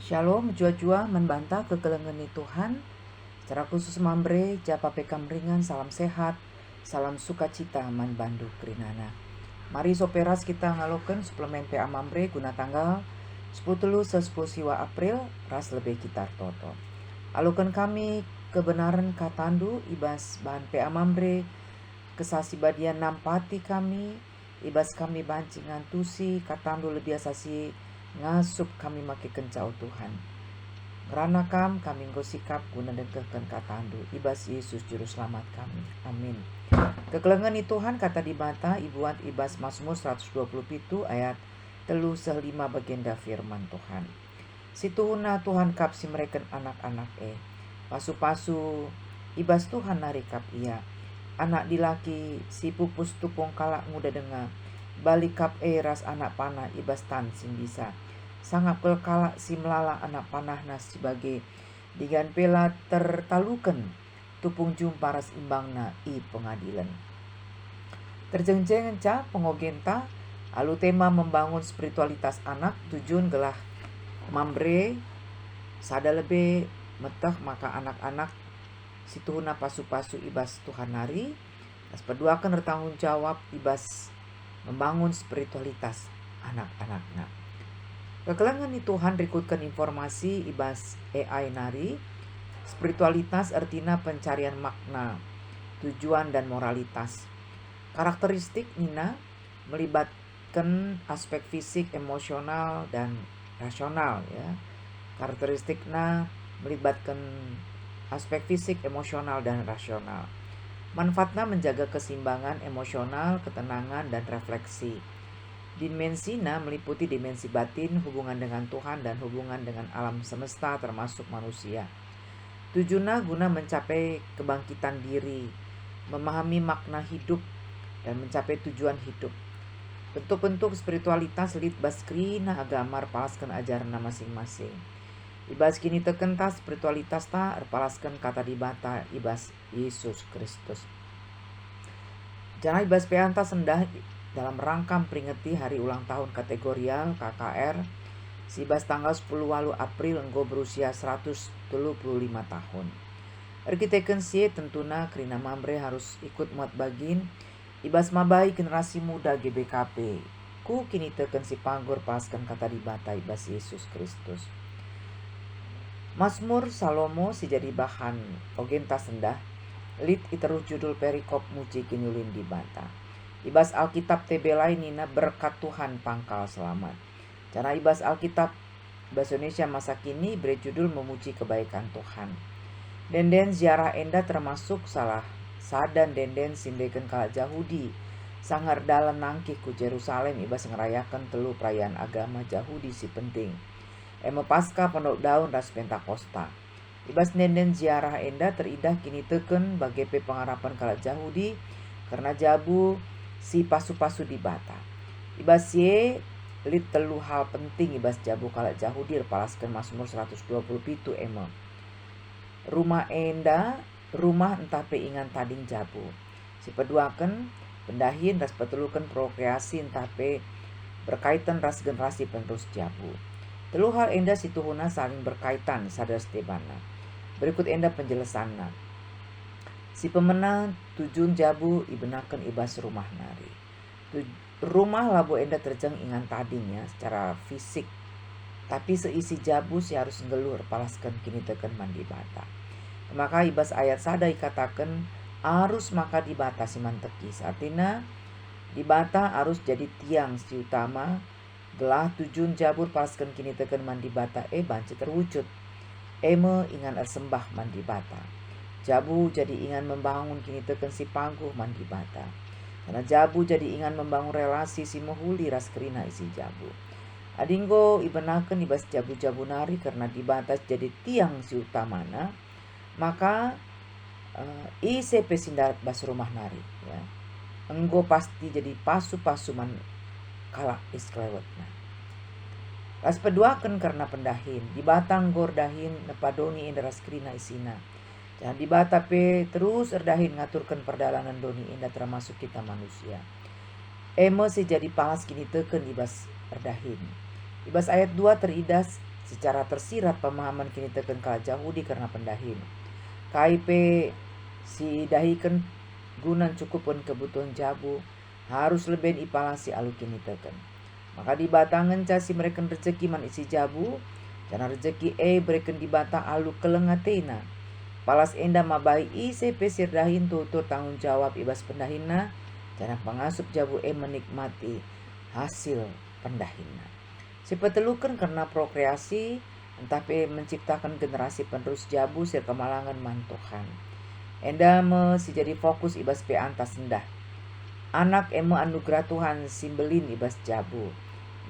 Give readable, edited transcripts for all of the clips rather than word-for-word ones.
Shalom, jua-jua membantah kekelengan Tuhan. Secara khusus mambre, japa pekam ringan, salam sehat, salam sukacita man bandu kerinana. Mari soperas kita ngaloken suplemen PA mambre guna tanggal 10 siwa April ras lebih kita toto. Alukan kami kebenaran katandu ibas bahan PA mambre kesasi badian nampati kami ibas kami bancingan tusi katandu lebih asasi ngasup kami make kencau Tuhan. Karena kami sikap guna dengkekan katandu ibas Yesus juru selamat kami. Amin. Kekelengan Tuhan kata di bata ibuan ibas Mazmur 127 ayat 3-5 bagenda firman Tuhan. Situhuna Tuhan kap si mereka anak-anak pasu-pasu ibas Tuhan narikap ia. Anak dilaki si pupus tupung kalak muda dengar. Balikap ras anak panah ibas tan sing bisa. Sangat pelkala si melala anak panahna sebagai digan pela tertalukan tupung jumpa ras imbangna i pengadilan. Terjengjeng ca pengogenta alu tema membangun spiritualitas anak tujuan gelah mambre sada lebih metah maka anak-anak situhuna pasu-pasu ibas Tuhan nari as peduakan bertanggung jawab ibas membangun spiritualitas anak-anaknya. Kekelangan Tuhan rikutkan informasi ibas AI nari. Spiritualitas artinya pencarian makna, tujuan dan moralitas. Karakteristik Nina melibatkan aspek fisik, emosional dan rasional ya. Karakteristiknya melibatkan aspek fisik, emosional dan rasional. Manfaatnya menjaga keseimbangan emosional, ketenangan dan refleksi. Dimensinya meliputi dimensi batin, hubungan dengan Tuhan dan hubungan dengan alam semesta termasuk manusia. Tujuannya guna mencapai kebangkitan diri, memahami makna hidup dan mencapai tujuan hidup. Bentuk-bentuk spiritualitas lit baskrina agama palaskan ajaran masing-masing. Ibas kini tekentas spiritualitas ta erpalaskan kata dibata ibas Yesus Kristus. Jangan ibas peanta sendah dalam rangka peringati hari ulang tahun kategorial KKR sibas tanggal 10 walu April enggo berusia 135 tahun. Erkiteken sie tentuna kerina mambre harus ikut muat bagin ibas mabai generasi muda GBKP. Ku kini teken si panggur paskan kata dibata ibas Yesus Kristus. Mazmur Salomo si jadi bahan ogenta sendah lit iteruh judul perikop muji kinulin di bata. Ibas Alkitab TB lainina berkat Tuhan pangkal selamat. Cara ibas Alkitab bahasa Indonesia masa kini beri judul memuji kebaikan Tuhan. Denden ziarah enda termasuk salah sadan denden sindeken kala Yahudi sangar dalam nangkih ku Jerusalem ibas ngerayakan telu perayaan agama Yahudi si penting. Pasca pondok daun ras Pentakosta. Ibas nenden ziarah enda teridah kini teken bagai pengarapan kala Yahudi karena jabu si pasu-pasu di bata. Ibas ye lit telu hal penting ibas jabu kala Yahudi palaskan Mazmur 127 Rumah enda rumah entah ingan tading jabu. Si peduakan pendahin ras petulukan prokreasi entah berkaitan ras generasi penerus jabu. Telu hal enda situhuna saling berkaitan sadar stebana. Berikut enda penjelasanna. Si pemenang tujuan jabu ibenakan ibas rumah nari. Rumah labu enda terjeng ingan tadinya secara fisik. Tapi seisi jabu si harus ngelur palaskan kini teken mandi bata. Maka ibas ayat sadai katakan arus maka dibata si mantekis. Artinya dibata arus jadi tiang si utama. Gelah tujuan jabur palaskan kini teken mandi bata banci terwujud. Ingan ersembah mandi bata. Jabu jadi ingan membangun kini teken si pangguh mandi bata. Karena jabu jadi ingan membangun relasi si mohuli ras kerina isi jabu. Adinggo ibenaken ibas jabu-jabu nari karena dibatas jadi tiang si utamana. Maka ise pesindat bas rumah nari ya. Enggo pasti jadi pasu-pasu man kalak isklewetna. Ras peduakan karena pendahin di batang gordahin nepadoni indaras krina isina. Jangan di bata pe terus erdahin ngaturkan perdalangan doni indah termasuk kita manusia. Si jadi palas kini teken ibas erdahin. Ibas ayat 2 teridas secara tersirat pemahaman kini teken kala Jahudi karena pendahin. KIP si dahikan gunan cukupun kebutuhan jabu harus lebih ipalasi alu kini teken. Maka di batangan casi mereka rezeki man isi jabu, jana rezeki bereken di batang alu kelengatena. Palas enda mabai ise pesir dahin tutur tanggung jawab ibas pendahina, jana pengasup jabu menikmati hasil pendahina. Sipetelukan karena prokreasi, entah menciptakan generasi penerus jabu sir kemalangan mantuhan. Enda si jadi fokus ibas antas sendah. Anak anugerah Tuhan simbelin ibas jabu.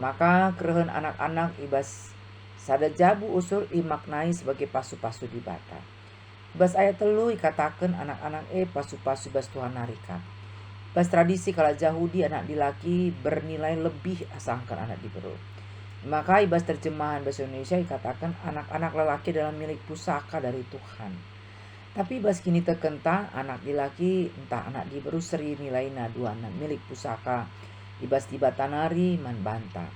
Maka kerehen anak-anak ibas sada jabu usul imaknai sebagai pasu-pasu di bata. Ibas ayat telu ikatakan anak-anak pasu-pasu ibas Tuhan narika. Ibas tradisi kala Jahudi anak dilaki bernilai lebih asangkan anak dibero. Maka ibas terjemahan bahasa Indonesia dikatakan anak-anak lelaki dalam milik pusaka dari Tuhan. Tapi ibas kini terkenta anak dilaki entah anak diberi seri nilai naduana milik pusaka ibas dibatanari man banta.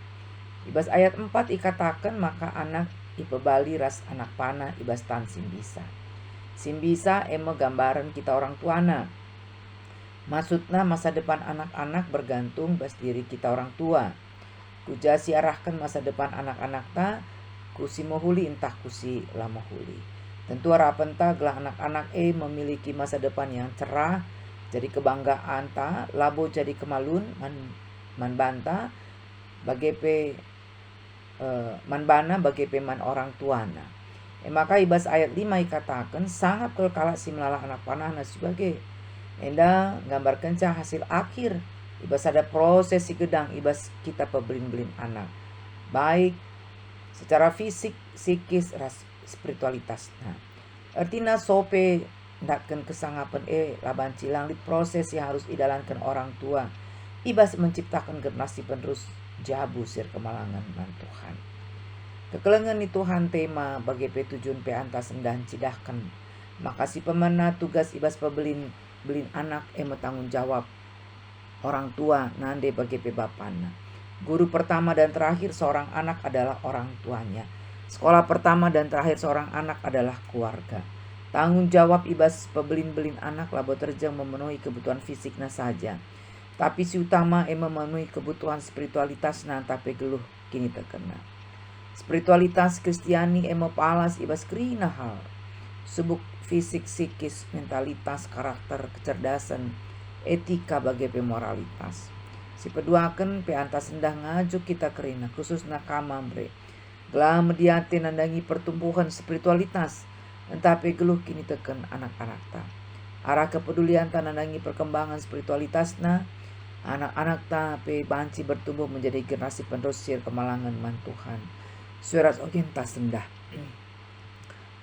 Ibas ayat 4 ikatakan maka anak ipebali ras anak panah ibas tan simbisa. Simbisa gambaran kita orang tuana. Maksudnya masa depan anak-anak bergantung bas diri kita orang tua. Kujasi arahkan masa depan anak-anak ta kusi mohuli entah kusi lamohuli. Tentu harapan ta gelah anak-anak memiliki masa depan yang cerah, jadi kebanggaan ta, labo jadi kemalun man banta bagepe man orang tuana. Maka ibas ayat 5 ikatakan sangat kelkala si melalah anak panahna sebagai enda gambarkan hasil akhir. Ibas ada proses si gedang ibas kita pebelin-belin anak. Baik secara fisik, psikis, spiritualitas. Nah, artinya sope ndakkan kesangapan laban cilang di proses yang harus idalankan orang tua. Ibas menciptakan generasi penerus jabu sir kemalangan man Tuhan. Kekelengan ni Tuhan tema bagi tujuan antas sendahan cidahkan. Maka si pemana tugas ibas pebelin anak tanggung jawab orang tua nande bagi bapana. Guru pertama dan terakhir seorang anak adalah orang tuanya. Sekolah pertama dan terakhir seorang anak adalah keluarga. Tanggung jawab ibas pebelin anak labo terjang memenuhi kebutuhan fisiknya saja. Tapi si utama memenuhi kebutuhan spiritualitasnya tapi geluh kini terkena. Spiritualitas Kristiani palas ibas kerina hal. Subuk fisik, psikis, mentalitas, karakter, kecerdasan, etika bagi pemoralitas. Si peduakan antas sendah ngajuk kita kerina khusus nakamambre. Gelah mediate nandangi pertumbuhan spiritualitas. Entah geluh kini teken anak-anak ta. Arah kepedulian ta nandangi perkembangan spiritualitasna. Anak-anak ta banci bertumbuh menjadi generasi penerus sir kemalangan man Tuhan. Surat orientas sendah.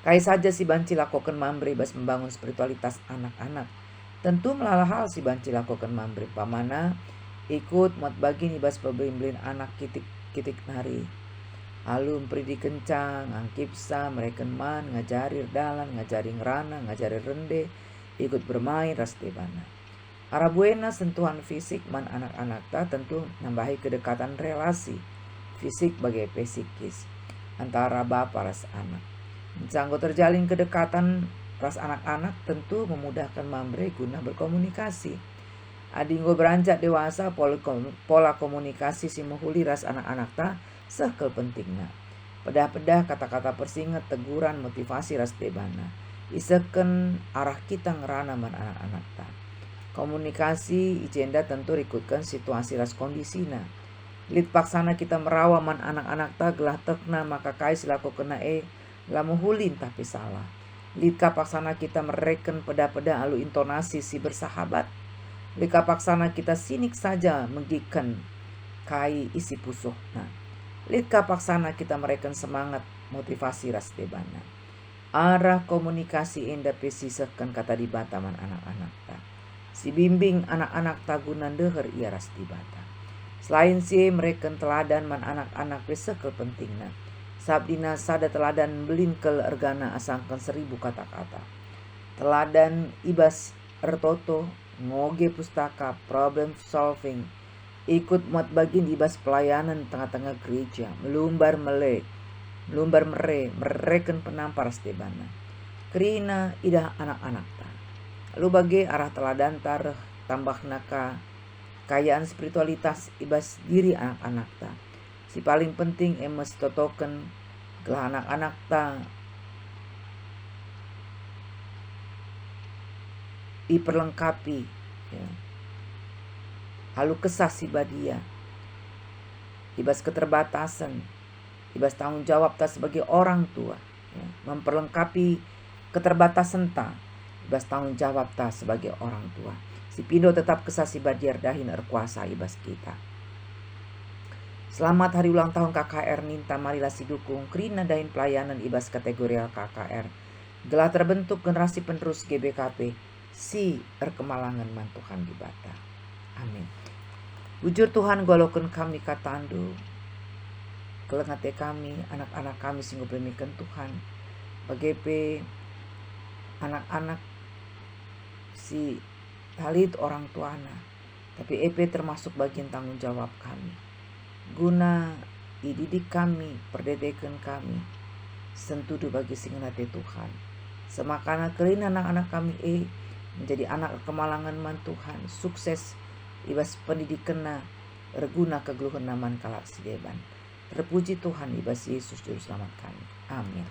Kaya saja si banci lakukan mambre bas membangun spiritualitas anak-anak. Tentu melalah hal si banci lakukan mambre pamana ikut mat bagi bas pebelin anak kitik nari. Alum pridi kencang, angkipsa, mereka man, ngajari dalan, ngajari ngerana, ngajari rende, ikut bermain ras tebana. Arabuena sentuhan fisik man anak-anak ta tentu nambahi kedekatan relasi fisik bagi psikis antara bapa ras anak. Mencanggo terjalin kedekatan ras anak-anak tentu memudahkan mambre guna berkomunikasi. Adinggo beranjak dewasa pola komunikasi si muhuli ras anak-anak ta sekel pentingna. Pedah-pedah kata-kata persingat, teguran, motivasi ras tebana. Iseken arah kita ngerana man anak-anak ta. Komunikasi ijenda tentu ikutkan situasi ras kondisina. Lid paksana kita merawa man anak-anak ta gelah tekna maka kai selaku kena lamuhulin tapi salah. Lid kapaksana kita mereken peda-peda alu intonasi si bersahabat. Lid kapaksana kita sinik saja menggikan kai isi pusuh. Nah, lid kapaksana kita mereken semangat motivasi ras debana. Arah komunikasi enda pesisekan kata di bataman anak-anak ta. Si bimbing anak-anak tagunan deher ia ras di bata. Selain si mereka teladan man anak-anak pesekel pentingna. Sabdina sada teladan belin kel ergana asangkan 1000 kata-kata. Teladan ibas ertoto, ngoge pustaka, problem solving. Ikut muat bagin ibas pelayanan tengah-tengah gereja, melumbar melek. lumbar mereken penampar stebana. Kerina idah anak-anak ta. Lalu bagi arah teladan tar tambah naka kayaan spiritualitas ibas diri anak-anak ta. Si paling penting emes totoken gelah anak-anak ta diperlengkapi ya. Lalu kesah si badia ibas keterbatasan, ibas tanggung jawab ta sebagai orang tua ya. Memperlengkapi keterbatasan ta ibas tanggung jawab ta sebagai orang tua. Si pindo tetap kesah si badiar dahin erkuasa ibas kita. Selamat hari ulang tahun KKR Ninta, marilah si dukung Krina dahin pelayanan ibas kategorial KKR. Gelah terbentuk generasi penerus GBKP si erkemalangan mantuhan di bata. Amin. Bujur Tuhan golokan kami katandu kelengate kami anak-anak kami singgo premikan Tuhan bagepe anak-anak si halit orang tuana tapi EP termasuk bagian tanggung jawab kami guna dididik kami perdedekan kami sentudu bagi singenate Tuhan semakana kerin anak-anak kami menjadi anak kemalangan man Tuhan sukses ibas pendidikan reguna kegeluhan naman kalak sideban. Terpuji Tuhan ibas Yesus Juru Selamat kami. Amin.